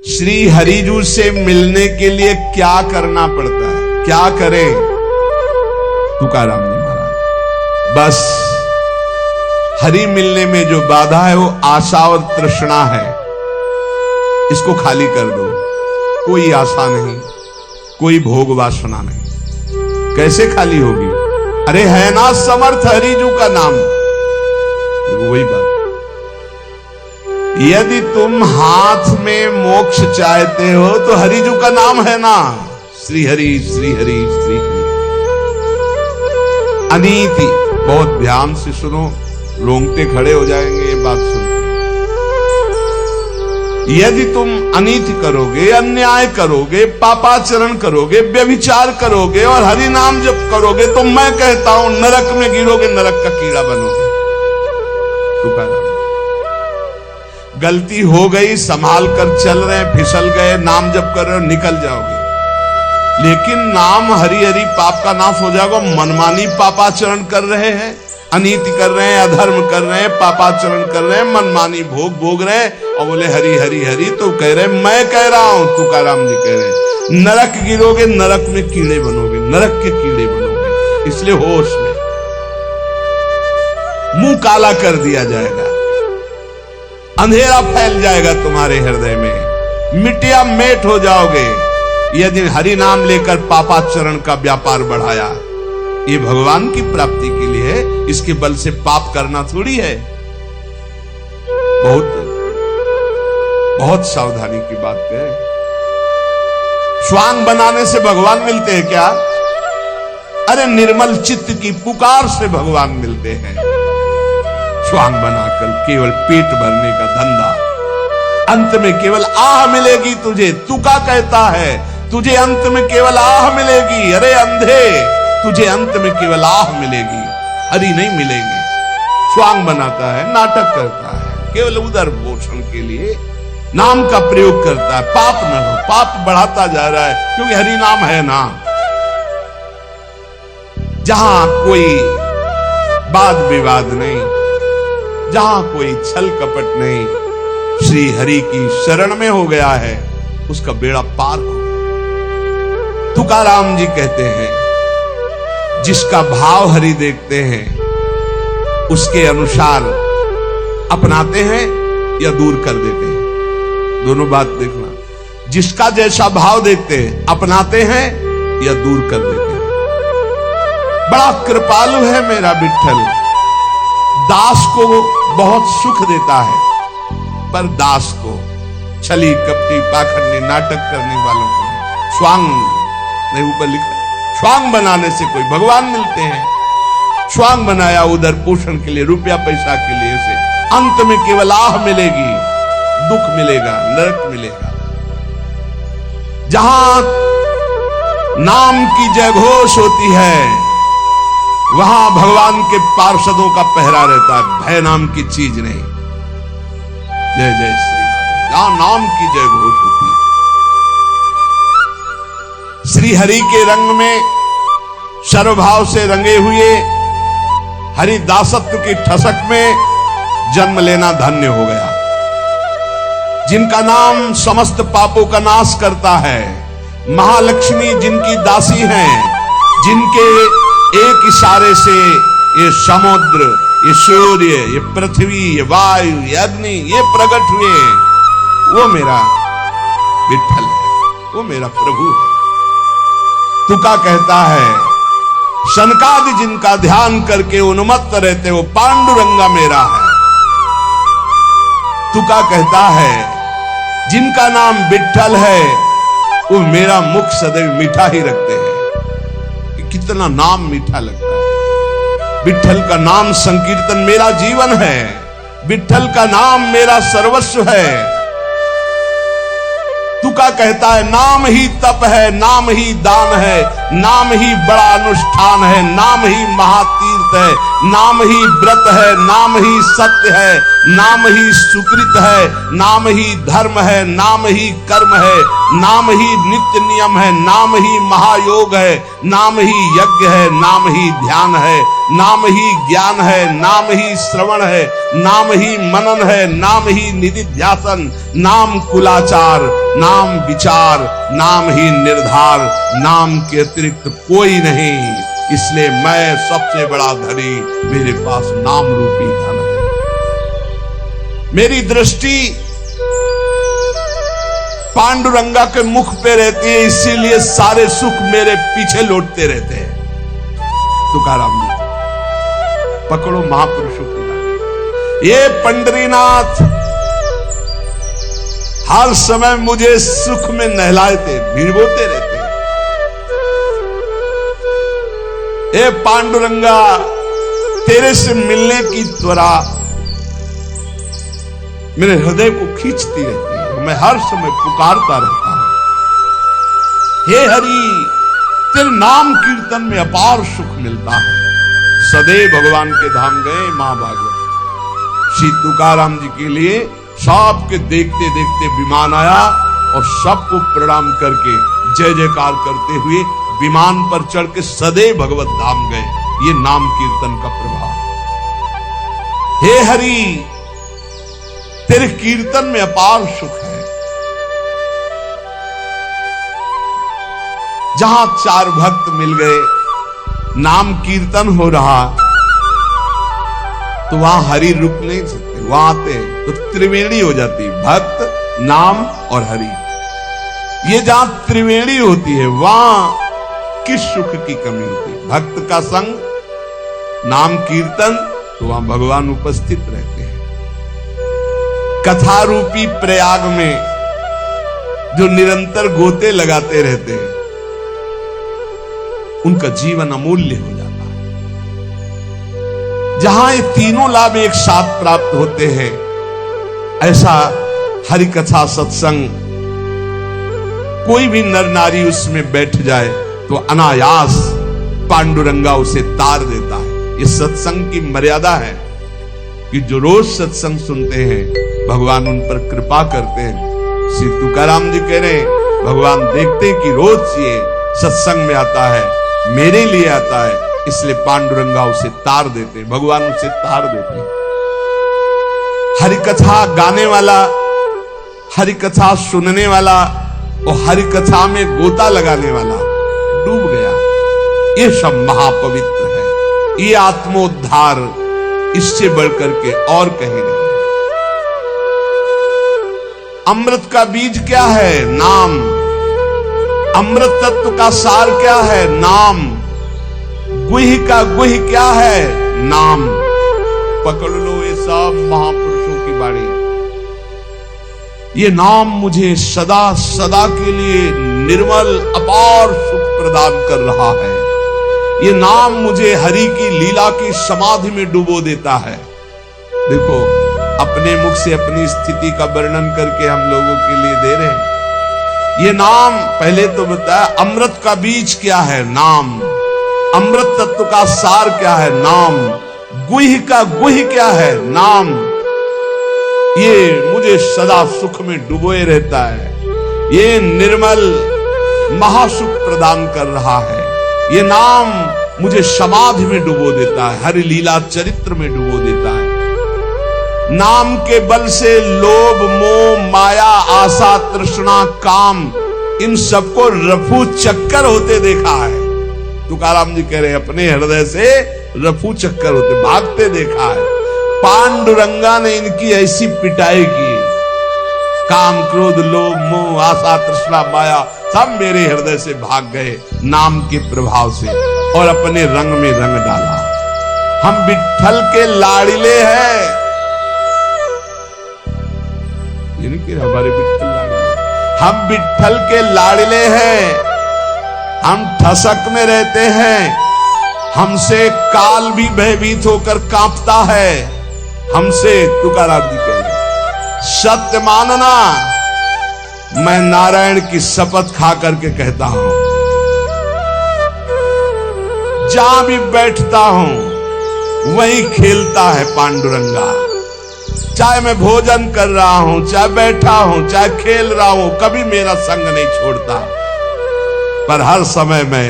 श्री हरिजू से मिलने के लिए क्या करना पड़ता है, क्या करें? तुकाराम जी महाराज, बस हरि मिलने में जो बाधा है वो आशा और तृष्णा है, इसको खाली कर दो। कोई आशा नहीं, कोई भोग वासना नहीं। कैसे खाली होगी? अरे है ना समर्थ हरिजू का नाम। वही बात, यदि तुम हाथ में मोक्ष चाहते हो तो हरिजू का नाम है ना, श्री हरि श्री हरि श्री हरि। अनीति, बहुत ध्यान से सुनो, रोंगटे खड़े हो जाएंगे ये बात सुन के। यदि तुम अनीति करोगे, अन्याय करोगे, पापाचरण करोगे, व्यभिचार करोगे और हरि नाम जप करोगे तो मैं कहता हूं नरक में गिरोगे, नरक का कीड़ा बनोगे। गलती हो गई, संभाल कर चल रहे हैं, फिसल गए, नाम जप कर रहे हो, निकल जाओगे। लेकिन नाम हरि हरि पाप का नाश हो जाएगा। मनमानी पापाचरण कर रहे हैं, अनीति कर रहे हैं, अधर्म कर रहे हैं, पापाचरण कर रहे हैं, मनमानी भोग रहे हैं और बोले हरि हरि हरि। तो कह रहे मैं कह रहा हूं, तुकाराम जी कह रहे हैं नरक गिरोगे, नरक में कीड़े बनोगे, नरक के कीड़े बनोगे। इसलिए होश में, मुंह काला कर दिया जाएगा, अंधेरा फैल जाएगा तुम्हारे हृदय में, मिट्टिया मेट हो जाओगे यदि हरि नाम लेकर पापाचरण का व्यापार बढ़ाया। ये भगवान की प्राप्ति के लिए है, इसके बल से पाप करना थोड़ी है। बहुत सावधानी की बात है। स्वांग बनाने से भगवान मिलते हैं क्या? अरे निर्मल चित्त की पुकार से भगवान मिलते हैं। स्वांग बनाकर केवल पेट भरने का धंधा, अंत में केवल आह मिलेगी तुझे। तुका कहता है तुझे अंत में केवल आह मिलेगी। अरे अंधे, तुझे अंत में केवल आह मिलेगी, हरि नहीं मिलेगी। स्वांग बनाता है, नाटक करता है, केवल उदर पोषण के लिए नाम का प्रयोग करता है। पाप न हो, पाप बढ़ाता जा रहा है क्योंकि हरि नाम है ना। जहां कोई वाद विवाद नहीं, जहां कोई छल कपट नहीं, श्री हरि की शरण में हो गया है, उसका बेड़ा पार हो। तुकाराम जी कहते हैं जिसका भाव हरि देखते हैं उसके अनुसार अपनाते हैं या दूर कर देते हैं। दोनों बात देखना, जिसका जैसा भाव देखते हैं अपनाते हैं या दूर कर देते हैं। बड़ा कृपालु है मेरा विठ्ठल, दास को बहुत सुख देता है, पर दास को छली कपटी पाखंडी नाटक करने वालों को स्वांग नहीं, ऊपर लिखा स्वांग बनाने से कोई भगवान मिलते हैं। स्वांग बनाया उधर पोषण के लिए, रुपया पैसा के लिए, से अंत में केवल आह मिलेगी, दुख मिलेगा, नरक मिलेगा। जहां नाम की जयघोष होती है वहां भगवान के पार्षदों का पहरा रहता है, भय नाम की चीज नहीं। जय जय श्री राम। जहां नाम की जयघोष होती है, श्री हरि के रंग में सर्वभाव से रंगे हुए हरि दासत्व की ठसक में जन्म लेना धन्य हो गया। जिनका नाम समस्त पापों का नाश करता है, महालक्ष्मी जिनकी दासी हैं, जिनके एक इशारे से ये समुद्र, ये सूर्य, ये पृथ्वी, ये वायु, ये अग्नि, ये प्रकट हुए, वो मेरा विठ्ठल है, वो मेरा प्रभु है। तुका कहता है सनकादि जिनका ध्यान करके उन्मत्त रहते वो पांडुरंगा मेरा है। तुका कहता है जिनका नाम विठ्ठल है वो मेरा मुख सदैव मीठा ही रखते हैं। कि कितना नाम मीठा लगता है। विठ्ठल का नाम संकीर्तन मेरा जीवन है, विठ्ठल का नाम मेरा सर्वस्व है। तुका कहता है नाम ही तप है, नाम ही दान है, नाम ही बड़ा अनुष्ठान है, नाम ही महातीर्थ है, नाम ही व्रत है, नाम ही सत्य है, नाम ही सुकृत है, नाम ही धर्म है, नाम ही कर्म है, नाम ही नित्य नियम है, नाम ही महायोग है, नाम ही यज्ञ है, नाम ही ध्यान है, नाम ही ज्ञान है, नाम ही श्रवण है, नाम ही मनन है, नाम ही निधिध्यासन, नाम कुलाचार, नाम विचार, नाम ही निर्धार, नाम के अतिरिक्त कोई नहीं। इसलिए मैं सबसे बड़ा धनी, मेरे पास नाम रूपी धन है। मेरी दृष्टि पांडुरंगा के मुख पे रहती है, इसीलिए सारे सुख मेरे पीछे लौटते रहते हैं। तुकाराम जी पकड़ो महापुरुषों की बात। ये पंडरीनाथ हर समय मुझे सुख में नहलाते, भिगोते रहते। ए पांडुरंगा, तेरे से मिलने की त्वरा मेरे हृदय को खींचती रहती है, मैं हर समय पुकारता रहता हूं। हे हरि, तेरे नाम कीर्तन में अपार सुख मिलता है। सदैव भगवान के धाम गए महाभागवत। श्री तुकाराम जी के लिए सबके देखते देखते विमान आया और सबको प्रणाम करके जय जयकार करते हुए विमान पर चढ़ के सदैव भगवत धाम गए। ये नाम कीर्तन का प्रभाव। हे हरि, तेरे कीर्तन में अपार सुख है। जहां चार भक्त मिल गए, नाम कीर्तन हो रहा, तो वहां हरि रुक नहीं सकते, वहां आते तो त्रिवेणी हो जाती, भक्त, नाम और हरि। ये जहां त्रिवेणी होती है, वहां किस सुख की कमी होती है? भक्त का संग, नाम कीर्तन, तो वहां भगवान उपस्थित रहते हैं। कथा रूपी प्रयाग में जो निरंतर गोते लगाते रहते हैं, उनका जीवन अमूल्य हो जाता है। जहां ये तीनों लाभ एक साथ प्राप्त होते हैं, ऐसा हरि कथा सत्संग कोई भी नर नारी उसमें बैठ जाए तो अनायास पांडुरंगा उसे तार देता है। ये सत्संग की मर्यादा है कि जो रोज सत्संग सुनते हैं, भगवान उन पर कृपा करते हैं। श्री तुकाराम जी कह रहे हैं, भगवान देखते हैं कि रोज ये सत्संग में आता है, मेरे लिए आता है, इसलिए पांडुरंगा उसे तार देते हैं, भगवान उसे तार देते हैं। हरिकथा गाने वाला, हरिकथा सुनने वाला और हरिकथा में गोता लगाने वाला डूब गया। ये सब महापवित्र है। ये आत्मोद्धार इससे बढ़कर के और कहीं नहीं। अमृत का बीज क्या है? नाम। अमृत तत्व का सार क्या है? नाम। गुह का गुह क्या है? नाम। पकड़ लो ये सब महापुरुषों की बाणी। ये नाम मुझे सदा सदा के लिए निर्मल अपार सुख प्रदान कर रहा है। ये नाम मुझे हरि की लीला की समाधि में डुबो देता है। देखो, अपने मुख से अपनी स्थिति का वर्णन करके हम लोगों के लिए दे रहे हैं। ये नाम पहले तो बताया, अमृत का बीज क्या है? नाम। अमृत तत्व का सार क्या है? नाम। गुह का गुह क्या है? नाम। ये मुझे सदा सुख में डुबोए रहता है। ये निर्मल महासुख प्रदान कर रहा है। ये नाम मुझे समाधि में डुबो देता है, हरि लीला चरित्र में डुबो देता है। नाम के बल से लोभ, मोह, माया, आशा, तृष्णा, काम, इन सबको रफू चक्कर होते देखा है। तुकाराम जी कह रहे हैं, अपने हृदय से रफू चक्कर होते, भागते देखा है। पांडुरंगा ने इनकी ऐसी पिटाई की, काम, क्रोध, लोभ, मोह, आशा, तृष्णा, माया सब मेरे हृदय से भाग गए नाम के प्रभाव से और अपने रंग में रंग डाला। हम विट्ठल के लाड़िले हैं। ये नहीं कि हमारे विट्ठल लाड़िले, हम विट्ठल के लाड़िले हैं। हम ठसक में रहते हैं। हमसे काल भी भयभीत होकर कांपता है। हमसे तुकाराम जी कह रहे, सत्य मानना, मैं नारायण की शपथ खा करके कहता हूं, जहां भी बैठता हूं वहीं खेलता है पांडुरंगा। चाहे मैं भोजन कर रहा हूं, चाहे बैठा हूं, चाहे खेल रहा हूं, कभी मेरा संग नहीं छोड़ता। पर हर समय में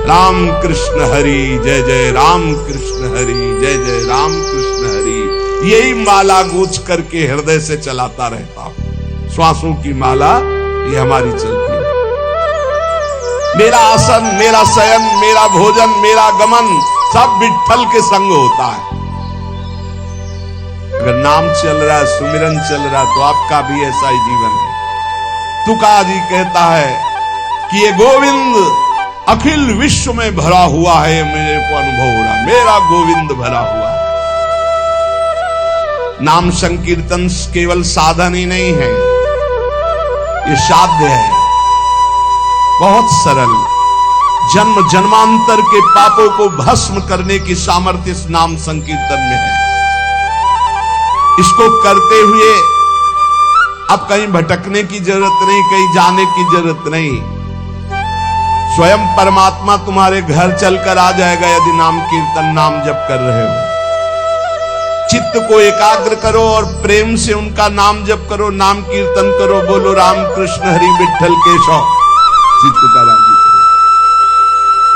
राम कृष्ण हरि जय जय राम कृष्ण हरि जय जय राम कृष्ण हरि, यही माला गूंज करके हृदय से चलाता रहता हूं। श्वासों की माला ये हमारी चलती है। मेरा आसन, मेरा शयन, मेरा भोजन, मेरा गमन सब विठ्ठल के संग होता है। अगर नाम चल रहा है, सुमिरन चल रहा है, तो आपका भी ऐसा ही जीवन है। तुका जी कहता है कि ये गोविंद अखिल विश्व में भरा हुआ है, मेरे को अनुभव हो रहा, मेरा गोविंद भरा हुआ है। नाम संकीर्तन केवल साधन ही नहीं है, ये साध्य है, बहुत सरल। जन्म जन्मांतर के पापों को भस्म करने की सामर्थ्य इस नाम संकीर्तन में है। इसको करते हुए अब कहीं भटकने की जरूरत नहीं, कहीं जाने की जरूरत नहीं। स्वयं परमात्मा तुम्हारे घर चलकर आ जाएगा यदि नाम कीर्तन नाम जप कर रहे हो। चित्त को एकाग्र करो और प्रेम से उनका नाम जप करो, नाम कीर्तन करो, बोलो राम कृष्ण हरि विठ्ठल केशव। चित्त का राम जी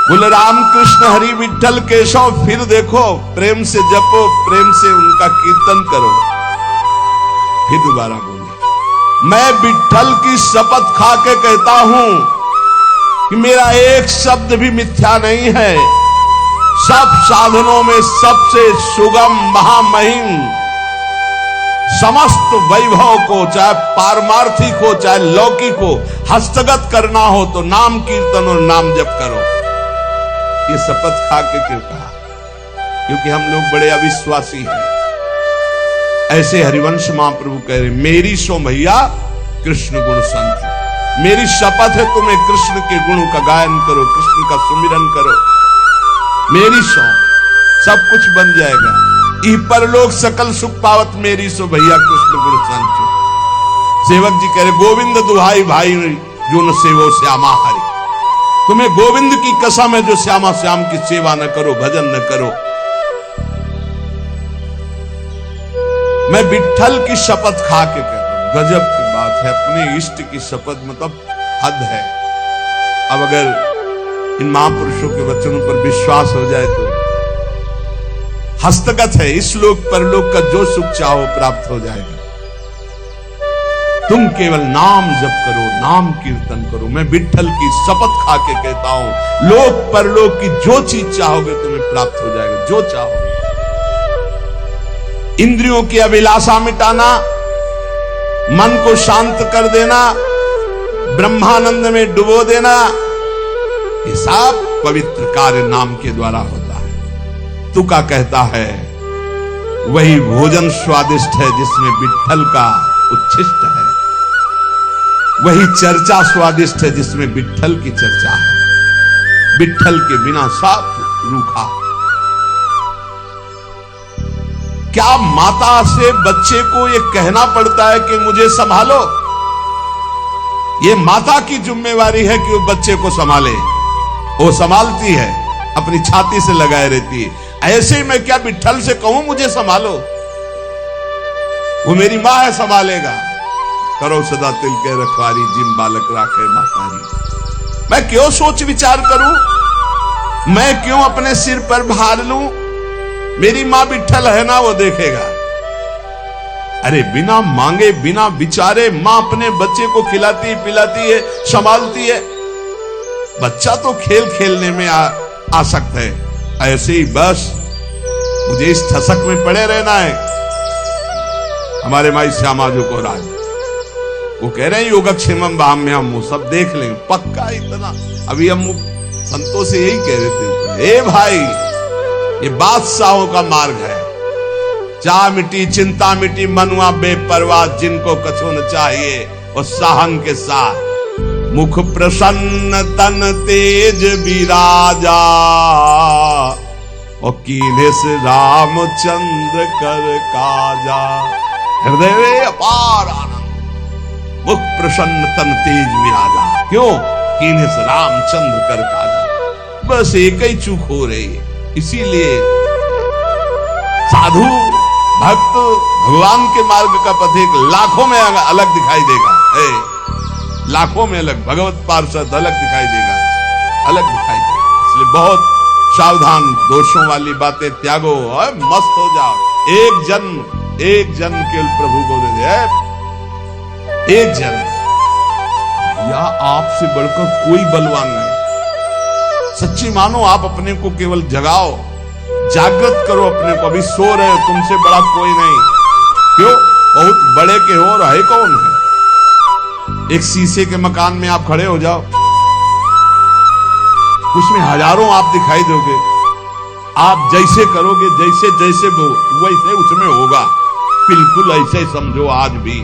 बोलो राम कृष्ण हरि विठ्ठल केशव। फिर देखो, प्रेम से जपो, प्रेम से उनका कीर्तन करो, फिर दोबारा बोलो। मैं विठ्ठल की शपथ खा के कहता हूं कि मेरा एक शब्द भी मिथ्या नहीं है। सब साधनों में सबसे सुगम महामहिम, समस्त वैभव को, चाहे पारमार्थिक हो चाहे लौकिक हो, हस्तगत करना हो तो नाम कीर्तन और नाम जप करो। ये शपथ खा के क्यों कहा? क्योंकि हम लोग बड़े अविश्वासी हैं। ऐसे हरिवंश महाप्रभु कह रहे, मेरी सो भैया कृष्ण गुण संत, मेरी शपथ है तुम्हें कृष्ण के गुणों का गायन करो, कृष्ण का सुमिरन करो। मेरी सो सब कुछ बन जाएगा। ई परलोक सकल सुख पावत, मेरी सो भैया कृष्ण गुण संत। सेवक जी कह रहे, गोविंद दुहाई भाई जो न सेवो श्यामा हरि। तुम्हें गोविंद की कसम है जो श्यामा श्याम की सेवा न करो, भजन न करो। मैं विठ्ठल की शपथ खा के कहता हूं, गजब की बात है। अपने इष्ट की शपथ मतलब हद है। अब अगर इन महापुरुषों के वचनों पर विश्वास हो जाए तो हस्तगत है, इस लोक परलोक का जो सुख चाहो प्राप्त हो जाएगा। तुम केवल नाम जप करो, नाम कीर्तन करो। मैं विठ्ठल की शपथ खा के कहता हूं, लोक परलोक की जो चीज चाहोगे तुम्हें प्राप्त हो जाएगा, जो चाहोगे। इंद्रियों की अभिलाषा मिटाना, मन को शांत कर देना, ब्रह्मानंद में डुबो देना, ये सब पवित्र कार्य नाम के द्वारा होता है। तुका कहता है, वही भोजन स्वादिष्ट है जिसमें विठ्ठल का उच्छिष्ट है, वही चर्चा स्वादिष्ट है जिसमें विठ्ठल की चर्चा है। विठ्ठल के बिना सब रूखा। क्या माता से बच्चे को यह कहना पड़ता है कि मुझे संभालो? यह माता की जिम्मेवारी है कि वो बच्चे को संभाले। वो संभालती है, अपनी छाती से लगाए रहती है। ऐसे ही मैं क्या विठ्ठल से कहूं मुझे संभालो? वो मेरी मां है, संभालेगा। करो सदा तिल के रखवारी, जिम बालक राखे मातारी। मैं क्यों सोच विचार करूं? मैं क्यों अपने सिर पर भार लूं? मेरी मां विठ्ठल है ना, वो देखेगा। अरे बिना मांगे बिना विचारे मां अपने बच्चे को खिलाती पिलाती है, संभालती है। बच्चा तो खेल खेलने में आसक्त है, ऐसे ही बस मुझे इस ठसक में पड़े रहना है। हमारे माई श्यामा जो को राज वो कह रहे हैं योगक्षेमम बाह्म्यम, वो सब देख लेंगे पक्का। इतना अभी हम संतों से यही कह रहे थे, ए भाई ये बादशाहों का मार्ग है। चाह मिटी चिंता मिटी, मनुआ बेपरवाह, जिनको कछु न चाहिए और साहंग के साथ। मुख प्रसन्न तन तेज विराजा, और कीन्हे से रामचंद्र कर काजा। हृदय में अपार आनंद। मुख प्रसन्न तन तेज विराजा, क्यों? कीन्हे से रामचंद्र कर काजा। बस एक ही चूक हो रही है। इसीलिए साधु भक्त भगवान के मार्ग का पथिक लाखों में अलग दिखाई देगा, लाखों में अलग, भगवत पार्षद अलग दिखाई देगा, अलग दिखाई देगा। इसलिए बहुत सावधान, दोषों वाली बातें त्यागो और मस्त हो जाओ। एक जन्म केवल प्रभु को दे दे, एक जन्म, या आपसे बढ़कर कोई बलवान नहीं। सच्ची मानो, आप अपने को केवल जगाओ, जागृत करो अपने को। अभी सो रहे हो, तुमसे बड़ा कोई नहीं। क्यों? बहुत बड़े के हो और है कौन है? एक शीशे के मकान में आप खड़े हो जाओ, उसमें हजारों आप दिखाई दोगे। आप जैसे करोगे, जैसे जैसे वैसे उसमें होगा। बिल्कुल ऐसे समझो, आज भी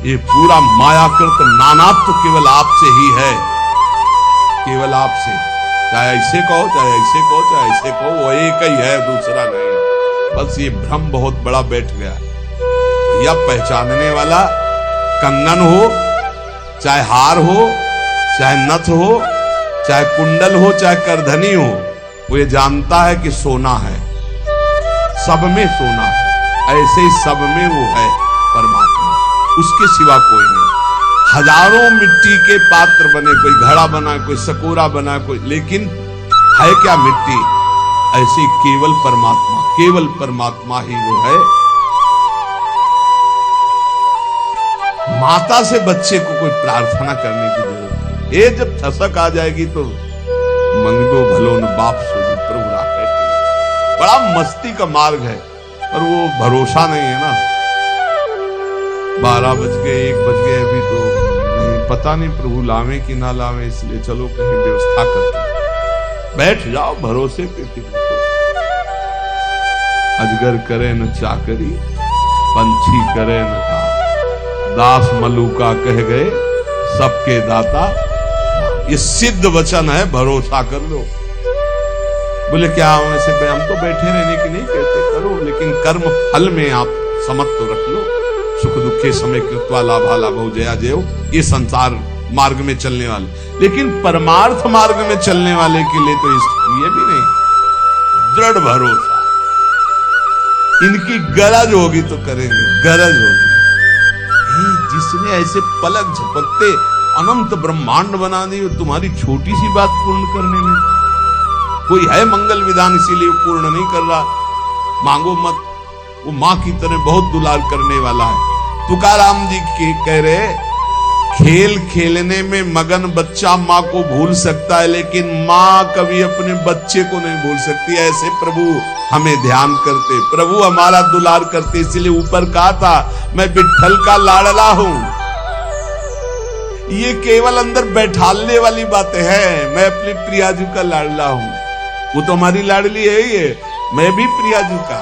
ये पूरा मायाकृत नानात्व तो केवल आपसे ही है, केवल आपसे। चाहे ऐसे कहो, चाहे ऐसे कहो, चाहे ऐसे कहो, वो एक ही है, दूसरा नहीं। बस ये भ्रम बहुत बड़ा बैठ गया। या पहचानने वाला कंगन हो, चाहे हार हो, चाहे नथ हो, चाहे कुंडल हो, चाहे करधनी हो, वो ये जानता है कि सोना है, सब में सोना है। ऐसे ही सब में वो है परमात्मा, उसके सिवा कोई नहीं। हजारों मिट्टी के पात्र बने, कोई घड़ा बना, कोई सकोरा बना, कोई, लेकिन है क्या मिट्टी? ऐसे केवल परमात्मा, केवल परमात्मा ही वो है। माता से बच्चे को कोई प्रार्थना करने की जरूरत है। ये जब ठसक आ जाएगी तो मंगो भलो न बाप सुनो प्रभु राखे। बड़ा मस्ती का मार्ग है, पर वो भरोसा नहीं है ना। 12 बज गए, 1 बज गए, अभी तो नहीं, पता नहीं प्रभु लावे कि ना लावे, इसलिए चलो कहीं व्यवस्था करते। बैठ जाओ भरोसे पे। अजगर करे न चाकरी, पंछी करे न काम, दास मलूका कह गए सबके दाता। ये सिद्ध वचन है, भरोसा कर लो। बोले क्या वैसे हम तो बैठे रहने की नहीं कहते, करो, लेकिन कर्म फल में आप समझ तो रख लो। सुख दुखे समय कृत्वा लाभा लाभो जया जयो, ये संसार मार्ग में चलने वाले। लेकिन परमार्थ मार्ग में चलने वाले के लिए तो ये भी नहीं, दृढ़ भरोसा। इनकी गरज होगी तो करेंगे, गरज होगी। जिसने ऐसे पलक झपकते अनंत ब्रह्मांड बना दी, तुम्हारी छोटी सी बात पूर्ण करने में कोई है मंगल विधान, इसीलिए पूर्ण नहीं कर रहा। मांगो मत, वो मां की तरह बहुत दुलार करने वाला है। तुकाराम जी कह रहे, खेल खेलने में मगन बच्चा मां को भूल सकता है, लेकिन मां कभी अपने बच्चे को नहीं भूल सकती। ऐसे प्रभु हमें ध्यान करते, प्रभु हमारा दुलार करते। इसलिए ऊपर कहा था, मैं विट्ठल का लाडला हूं। ये केवल अंदर बैठालने वाली बातें हैं। मैं अपनी प्रियाजू का लाडला हूं, वो तो हमारी लाडली है ही है, मैं भी प्रियाजू का।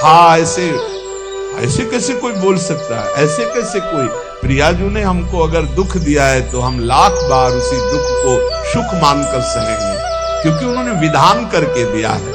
हाँ, ऐसे कैसे कोई बोल सकता है? ऐसे कैसे कोई? प्रियाजू ने हमको अगर दुख दिया है तो हम लाख बार उसी दुख को सुख मानकर सहेंगे, क्योंकि उन्होंने विधान करके दिया है।